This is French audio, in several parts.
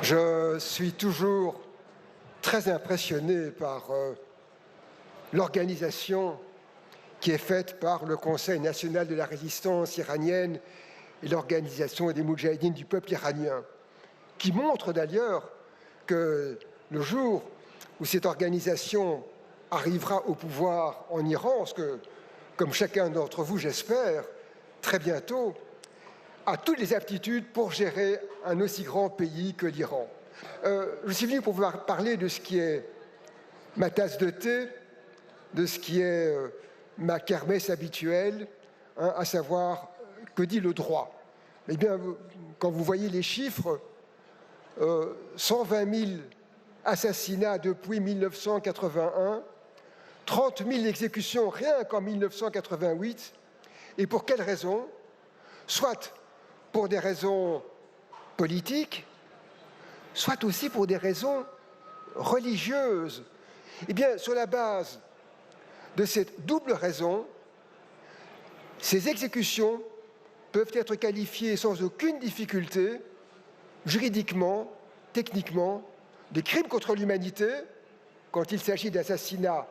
Je suis toujours très impressionné par l'organisation qui est faite par le Conseil national de la résistance iranienne et l'organisation des Moudjahidines du peuple iranien, qui montre d'ailleurs que le jour où cette organisation arrivera au pouvoir en Iran, ce que, comme chacun d'entre vous, j'espère, très bientôt, a toutes les aptitudes pour gérer un aussi grand pays que l'Iran. Je suis venu pour vous parler de ce qui est ma tasse de thé, de ce qui est ma kermesse habituelle, à savoir que dit le droit. Eh bien, quand vous voyez les chiffres, 120 000 assassinats depuis 1981, 30 000 exécutions rien qu'en 1988, et pour quelles raisons? Soit pour des raisons politiques, soit aussi pour des raisons religieuses. Eh bien, sur la base de cette double raison, ces exécutions peuvent être qualifiées sans aucune difficulté, juridiquement, techniquement, de crimes contre l'humanité, quand il s'agit d'assassinats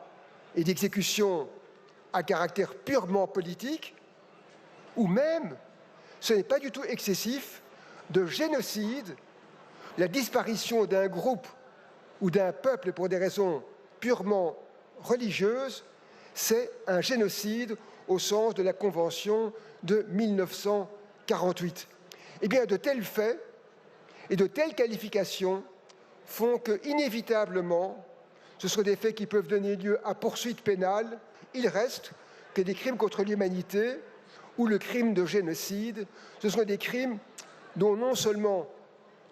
et d'exécutions à caractère purement politique, ou même, ce n'est pas du tout excessif, de génocide, la disparition d'un groupe ou d'un peuple pour des raisons purement religieuses, c'est un génocide au sens de la Convention de 1948. Eh bien, de tels faits et de telles qualifications font que, inévitablement, ce sont des faits qui peuvent donner lieu à poursuite pénale. Il reste que des crimes contre l'humanité ou le crime de génocide, ce sont des crimes dont non seulement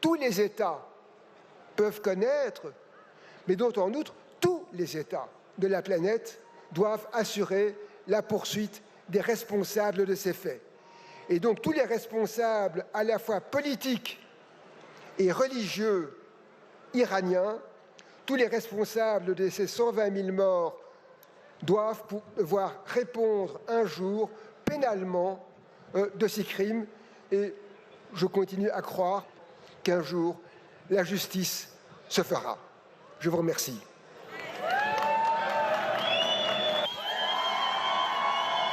tous les États peuvent connaître, mais dont en outre tous les États de la planète doivent assurer la poursuite des responsables de ces faits. Et donc tous les responsables à la fois politiques et religieux iraniens, tous les responsables de ces 120 000 morts doivent pouvoir répondre un jour pénalement de ces crimes. Et je continue à croire qu'un jour, la justice se fera. Je vous remercie.